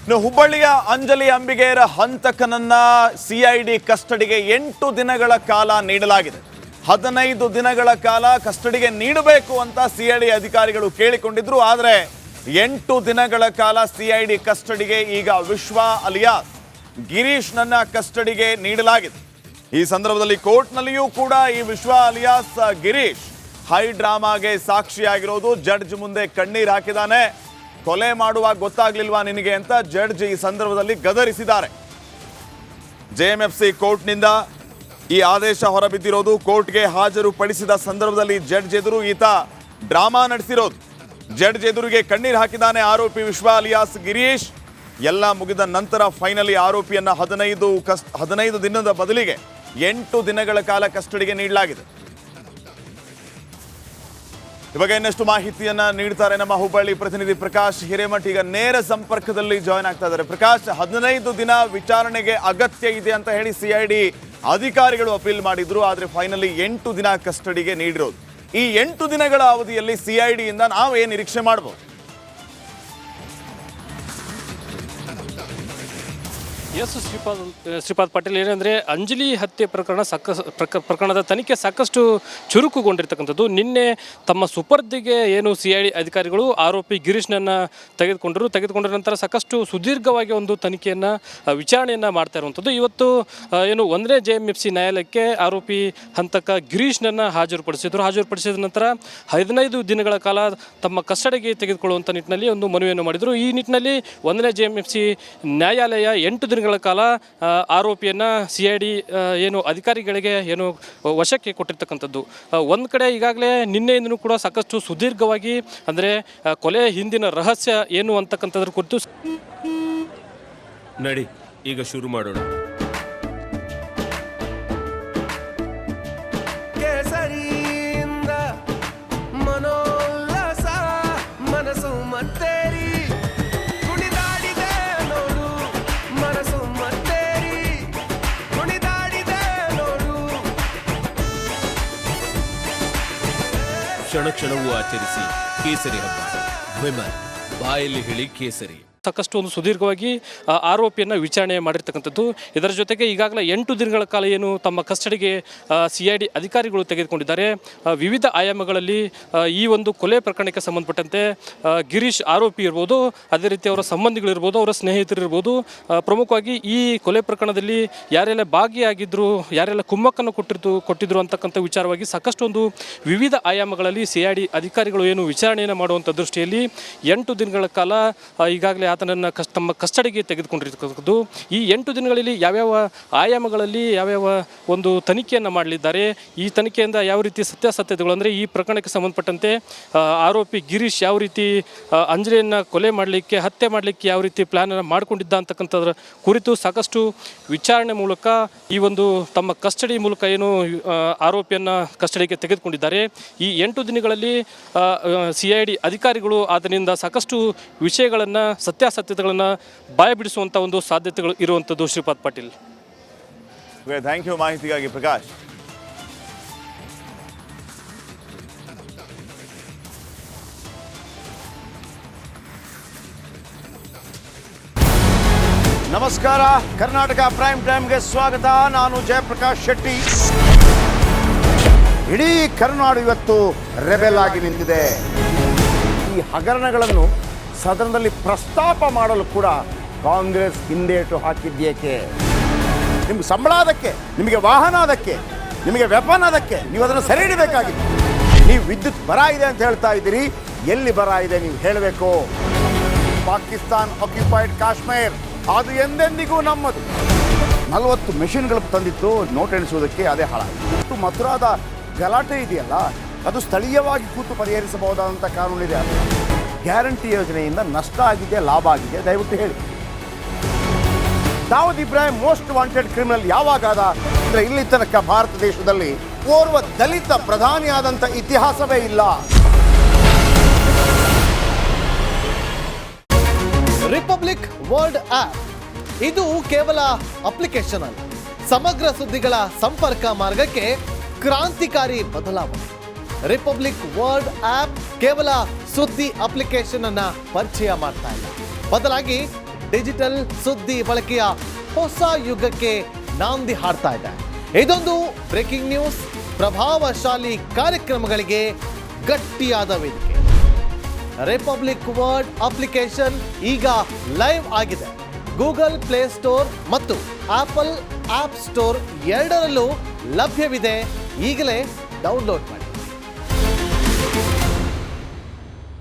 ಇನ್ನು ಹುಬ್ಬಳ್ಳಿಯ ಅಂಜಲಿ ಅಂಬಿಗೇರ ಹಂತಕನನ್ನ ಸಿಐಡಿ ಕಸ್ಟಡಿಗೆ 8 ದಿನಗಳ ಕಾಲ ನೀಡಲಾಗಿದೆ. 15 ದಿನಗಳ ಕಾಲ ಕಸ್ಟಡಿಗೆ ನೀಡಬೇಕು ಅಂತ ಸಿಐಡಿ ಅಧಿಕಾರಿಗಳು ಕೇಳಿಕೊಂಡಿದ್ರು. ಆದರೆ 8 ದಿನಗಳ ಕಾಲ ಸಿಐಡಿ ಕಸ್ಟಡಿಗೆ ಈಗ ವಿಶ್ವ ಅಲಿಯಾಸ್ ಗಿರೀಶ್ ನನ್ನ ಕಸ್ಟಡಿಗೆ ನೀಡಲಾಗಿದೆ. ಈ ಸಂದರ್ಭದಲ್ಲಿ ಕೋರ್ಟ್ನಲ್ಲಿಯೂ ಕೂಡ ಈ ವಿಶ್ವ ಅಲಿಯಾಸ್ ಗಿರೀಶ್ ಹೈ ಡ್ರಾಮಾಗೆ ಸಾಕ್ಷಿಯಾಗಿರೋದು. ಜಡ್ಜ್ ಮುಂದೆ ಕಣ್ಣೀರು ಹಾಕಿದಾನೆ. ಕೊಲೆ ಮಾಡುವಾಗ ಗೊತ್ತಾಗ್ಲಿಲ್ವಾ ನಿನಗೆ ಅಂತ ಜಡ್ಜ್ ಈ ಸಂದರ್ಭದಲ್ಲಿ ಗದರಿಸಿದ್ದಾರೆ. ಜೆಎಂಎಫ್ಸಿ ಕೋರ್ಟ್ನಿಂದ ಈ ಆದೇಶ ಹೊರಬಿದ್ದಿರೋದು. ಕೋರ್ಟ್ಗೆ ಹಾಜರು ಪಡಿಸಿದ ಸಂದರ್ಭದಲ್ಲಿ ಜಡ್ಜ್ ಎದುರು ಈತ ಡ್ರಾಮಾ ನಡೆಸಿರೋದು. ಜಡ್ಜ್ ಎದುರಿಗೆ ಕಣ್ಣೀರು ಹಾಕಿದ್ದಾನೆ ಆರೋಪಿ ವಿಶ್ವ ಅಲಿಯಾಸ್ ಗಿರೀಶ್. ಎಲ್ಲ ಮುಗಿದ ನಂತರ ಫೈನಲಿ ಆರೋಪಿಯನ್ನ 15 ದಿನದ ಬದಲಿಗೆ 8 ದಿನಗಳ ಕಾಲ ಕಸ್ಟಡಿಗೆ ನೀಡಲಾಗಿದೆ. ಇವಾಗ ಇನ್ನಷ್ಟು ಮಾಹಿತಿಯನ್ನ ನೀಡ್ತಾರೆ ನಮ್ಮ ಹುಬ್ಬಳ್ಳಿ ಪ್ರತಿನಿಧಿ ಪ್ರಕಾಶ್ ಹಿರೇಮಠ್. ಈಗ ನೇರ ಸಂಪರ್ಕದಲ್ಲಿ ಜಾಯ್ನ್ ಆಗ್ತಾ ಇದ್ದಾರೆ. ಪ್ರಕಾಶ್, 15 ದಿನ ವಿಚಾರಣೆಗೆ ಅಗತ್ಯ ಇದೆ ಅಂತ ಹೇಳಿ ಸಿಐಡಿ ಅಧಿಕಾರಿಗಳು ಅಪೀಲ್ ಮಾಡಿದ್ರು. ಆದ್ರೆ ಫೈನಲಿ 8 ದಿನ ಕಸ್ಟಡಿಗೆ ನೀಡಿರೋದು. ಈ 8 ದಿನಗಳ ಅವಧಿಯಲ್ಲಿ ಸಿಐಡಿಯಿಂದ ನಾವೇನು ನಿರೀಕ್ಷೆ ಮಾಡಬಹುದು? ಎಸ್ ಶ್ರೀಪಾದ್ ಪಾಟೀಲ್, ಏನಂದರೆ ಅಂಜಲಿ ಹತ್ಯೆ ಪ್ರಕರಣದ ತನಿಖೆ ಸಾಕಷ್ಟು ಚುರುಕುಗೊಂಡಿರ್ತಕ್ಕಂಥದ್ದು. ನಿನ್ನೆ ತಮ್ಮ ಸುಪರ್ದಿಗೆ ಏನು ಸಿಐಡಿ ಅಧಿಕಾರಿಗಳು ಆರೋಪಿ ಗಿರೀಶ್ನನ್ನು ತೆಗೆದುಕೊಂಡ ನಂತರ ಸಾಕಷ್ಟು ಸುದೀರ್ಘವಾಗಿ ಒಂದು ತನಿಖೆಯನ್ನು ವಿಚಾರಣೆಯನ್ನು ಮಾಡ್ತಾ ಇರುವಂಥದ್ದು. ಇವತ್ತು ಏನು 1ನೇ ಜೆಎಂಎಫ್ಸಿ ನ್ಯಾಯಾಲಯಕ್ಕೆ ಆರೋಪಿ ಹಂತಕ ಗಿರೀಶ್ನನ್ನು ಹಾಜರುಪಡಿಸಿದ ನಂತರ 15 ದಿನಗಳ ಕಾಲ ತಮ್ಮ ಕಸ್ಟಡಿಗೆ ತೆಗೆದುಕೊಳ್ಳುವಂಥ ನಿಟ್ಟಿನಲ್ಲಿ ಒಂದು ಮನವಿಯನ್ನು ಮಾಡಿದರು. ಈ ನಿಟ್ಟಿನಲ್ಲಿ 1ನೇ ಜೆಎಂಎಫ್ಸಿ ನ್ಯಾಯಾಲಯ 8 ದಿನಗಳ ಕಾಲ ಆರೋಪಿಯನ್ನು ಸಿಐಡಿ ಏನು ಅಧಿಕಾರಿಗಳಿಗೆ ಏನು ವಶಕ್ಕೆ ಕೊಟ್ಟಿರ್ತಕ್ಕಂಥದ್ದು. ಒಂದು ಕಡೆ ಈಗಾಗಲೇ ನಿನ್ನೆಯಿಂದನೂ ಕೂಡ ಸಾಕಷ್ಟು ಸುದೀರ್ಘವಾಗಿ ಅಂದರೆ ಕೊಲೆ ಹಿಂದಿನ ರಹಸ್ಯ ಏನು ಅಂತಕ್ಕಂಥದ್ರ ಕುರಿತು ನಡಿ ಈಗ ಶುರು ಮಾಡೋಣ. ಮನೋಲ್ಲಾಸ ಮನಸ್ಸು ಮತ್ತೇರಿ ಕುಣಿದಾಡಿದೆ ನೋಡು, ಮನಸ್ಸು ಮತ್ತೇರಿ ಕುಣಿದಾಡಿದೆ ನೋಡು. ಕ್ಷಣ ಕ್ಷಣವೂ ಆಚರಿಸಿ ಕೇಸರಿ ಹಬ್ಬ. ವಿಮಲ್ ಬಾಯಲ್ಲಿ ಹೇಳಿ ಕೇಸರಿ. ಸಾಕಷ್ಟು ಒಂದು ಸುದೀರ್ಘವಾಗಿ ಆರೋಪಿಯನ್ನು ವಿಚಾರಣೆ ಮಾಡಿರ್ತಕ್ಕಂಥದ್ದು. ಇದರ ಜೊತೆಗೆ ಈಗಾಗಲೇ 8 ದಿನಗಳ ಕಾಲ ಏನು ತಮ್ಮ ಕಸ್ಟಡಿಗೆ ಸಿಐಡಿ ಅಧಿಕಾರಿಗಳು ತೆಗೆದುಕೊಂಡಿದ್ದಾರೆ. ವಿವಿಧ ಆಯಾಮಗಳಲ್ಲಿ ಈ ಒಂದು ಕೊಲೆ ಪ್ರಕರಣಕ್ಕೆ ಸಂಬಂಧಪಟ್ಟಂತೆ ಗಿರೀಶ್ ಆರೋಪಿ ಇರ್ಬೋದು, ಅದೇ ರೀತಿ ಅವರ ಸಂಬಂಧಿಗಳಿರ್ಬೋದು, ಅವರ ಸ್ನೇಹಿತರಿರ್ಬೋದು, ಪ್ರಮುಖವಾಗಿ ಈ ಕೊಲೆ ಪ್ರಕರಣದಲ್ಲಿ ಯಾರೆಲ್ಲ ಭಾಗಿಯಾಗಿದ್ದರು, ಯಾರೆಲ್ಲ ಕುಮ್ಮಕ್ಕನ್ನು ಕೊಟ್ಟಿದ್ರು ಅಂತಕ್ಕಂಥ ವಿಚಾರವಾಗಿ ಸಾಕಷ್ಟು ಒಂದು ವಿವಿಧ ಆಯಾಮಗಳಲ್ಲಿ ಸಿಐಡಿ ಅಧಿಕಾರಿಗಳು ಏನು ವಿಚಾರಣೆಯನ್ನು ಮಾಡುವಂಥ ದೃಷ್ಟಿಯಲ್ಲಿ 8 ದಿನಗಳ ಕಾಲ ಈಗಾಗಲೇ ಆತನನ್ನು ತಮ್ಮ ಕಸ್ಟಡಿಗೆ ತೆಗೆದುಕೊಂಡಿರ್ತಕ್ಕಂಥದ್ದು. ಈ 8 ದಿನಗಳಲ್ಲಿ ಯಾವ್ಯಾವ ಆಯಾಮಗಳಲ್ಲಿ ಯಾವ್ಯಾವ ಒಂದು ತನಿಖೆಯನ್ನು ಮಾಡಲಿದ್ದಾರೆ, ಈ ತನಿಖೆಯಿಂದ ಯಾವ ರೀತಿ ಸತ್ಯಾಸತ್ಯತೆಗಳು ಅಂದರೆ ಈ ಪ್ರಕರಣಕ್ಕೆ ಸಂಬಂಧಪಟ್ಟಂತೆ ಆರೋಪಿ ಗಿರೀಶ್ ಯಾವ ರೀತಿ ಅಂಜಲಿಯನ್ನು ಹತ್ಯೆ ಮಾಡಲಿಕ್ಕೆ ಯಾವ ರೀತಿ ಪ್ಲ್ಯಾನನ್ನು ಮಾಡಿಕೊಂಡಿದ್ದ ಅಂತಕ್ಕಂಥದ್ರ ಕುರಿತು ಸಾಕಷ್ಟು ವಿಚಾರಣೆ ಮೂಲಕ ಈ ಒಂದು ತಮ್ಮ ಕಸ್ಟಡಿ ಮೂಲಕ ಏನು ಆರೋಪಿಯನ್ನು ಕಸ್ಟಡಿಗೆ ತೆಗೆದುಕೊಂಡಿದ್ದಾರೆ. ಈ 8 ದಿನಗಳಲ್ಲಿ ಸಿಐಡಿ ಅಧಿಕಾರಿಗಳು ಆತನಿಂದ ಸಾಕಷ್ಟು ವಿಷಯಗಳನ್ನು ಸತ್ಯಾಸತ್ಯತೆಗಳನ್ನು ಬಾಯಬಿಡಿಸುವಂಥ ಒಂದು ಸಾಧ್ಯತೆಗಳು ಇರುವಂಥದ್ದು. ಶ್ರೀಪಾದ್ ಪಾಟೀಲ್, ಥ್ಯಾಂಕ್ ಯು ಮಾಹಿತಿಗಾಗಿ ಪ್ರಕಾಶ್. ನಮಸ್ಕಾರ, ಕರ್ನಾಟಕ ಪ್ರೈಮ್ ಟೈಮ್ಗೆ ಸ್ವಾಗತ. ನಾನು ಜಯಪ್ರಕಾಶ್ ಶೆಟ್ಟಿ. ಇಡೀ ಕರ್ನಾಡು ಇವತ್ತು ರೆಬೆಲ್ ಆಗಿ ನಿಂತಿದೆ. ಈ ಹಗರಣಗಳನ್ನು ಸದನದಲ್ಲಿ ಪ್ರಸ್ತಾಪ ಮಾಡಲು ಕೂಡ ಕಾಂಗ್ರೆಸ್ ಹಿಂದೇಟು ಹಾಕಿದ್ದೇಕೆ? ನಿಮ್ಗೆ ಸಂಬಳ ಅದಕ್ಕೆ, ನಿಮಗೆ ವಾಹನ ಅದಕ್ಕೆ, ನಿಮಗೆ ವೆಪನ್ ಅದಕ್ಕೆ, ನೀವು ಅದನ್ನು ಸೆರೆ ಹಿಡಿಬೇಕಾಗಿತ್ತು. ನೀವು ವಿದ್ಯುತ್ ಬರ ಇದೆ ಅಂತ ಹೇಳ್ತಾ ಇದ್ದೀರಿ. ಎಲ್ಲಿ ಬರ ಇದೆ ನೀವು ಹೇಳಬೇಕು. ಪಾಕಿಸ್ತಾನ್ ಆಕ್ಯುಪೈಡ್ ಕಾಶ್ಮೀರ್ ಅದು ಎಂದೆಂದಿಗೂ ನಮ್ಮದು. 40 ಮೆಷಿನ್ಗಳು ತಂದಿತ್ತು ನೋಟ್ ಎಣಿಸುವುದಕ್ಕೆ, ಅದೇ ಹಾಳಾಯಿತು. ಮಥುರಾದ ಗಲಾಟೆ ಇದೆಯಲ್ಲ, ಅದು ಸ್ಥಳೀಯವಾಗಿ ಕೂತು ಪರಿಹರಿಸಬಹುದಾದಂಥ ಕಾನೂನಿದೆ. ಗ್ಯಾರಂಟಿ ಯೋಜನೆಯಿಂದ ನಷ್ಟ ಆಗಿದೆ, ಲಾಭ ಆಗಿದೆ, ದಯವಿಟ್ಟು ಹೇಳಿ. Dawood Ibrahim most wanted criminal ಯಾವಾಗಾದ ಅಂದರೆ ಇಲ್ಲಿ ತನಕ ಭಾರತ ದೇಶದಲ್ಲಿ ಓರ್ವ ದಲಿತ ಪ್ರಧಾನಿಯಾದಂಥ ಇತಿಹಾಸವೇ ಇಲ್ಲ. ರಿಪಬ್ಲಿಕ್ ವರ್ಲ್ಡ್ ಆಪ್ ಇದು ಕೇವಲ ಅಪ್ಲಿಕೇಶನ್ ಅಲ್ಲ, ಸಮಗ್ರ ಸುದ್ದಿಗಳ ಸಂಪರ್ಕ ಮಾರ್ಗಕ್ಕೆ ಕ್ರಾಂತಿಕಾರಿ ಬದಲಾವಣೆ. ರಿಪಬ್ಲಿಕ್ ವರ್ಲ್ಡ್ ಆಪ್ ಕೇವಲ ಸುದ್ದಿ ಅಪ್ಲಿಕೇಶನ್ ಅನ್ನ ಪರಿಚಯ ಮಾಡ್ತಾ ಇಲ್ಲ, ಬದಲಾಗಿ ಡಿಜಿಟಲ್ ಸುದ್ದಿ ಬಳಕೆಯ ಹೊಸ ಯುಗಕ್ಕೆ ನಾಂದಿ ಹಾಡ್ತಾ ಇದೆ. ಇದೊಂದು ಬ್ರೇಕಿಂಗ್ ನ್ಯೂಸ್, ಪ್ರಭಾವಶಾಲಿ ಕಾರ್ಯಕ್ರಮಗಳಿಗೆ ಗಟ್ಟಿಯಾದ ವೇದಿಕೆ. ರಿಪಬ್ಲಿಕ್ ವರ್ಡ್ ಅಪ್ಲಿಕೇಶನ್ ಈಗ ಲೈವ್ ಆಗಿದೆ. ಗೂಗಲ್ ಪ್ಲೇ ಸ್ಟೋರ್ ಮತ್ತು ಆಪಲ್ ಆಪ್ ಸ್ಟೋರ್ ಎರಡರಲ್ಲೂ ಲಭ್ಯವಿದೆ. ಈಗಲೇ ಡೌನ್ಲೋಡ್ ಮಾಡಿ.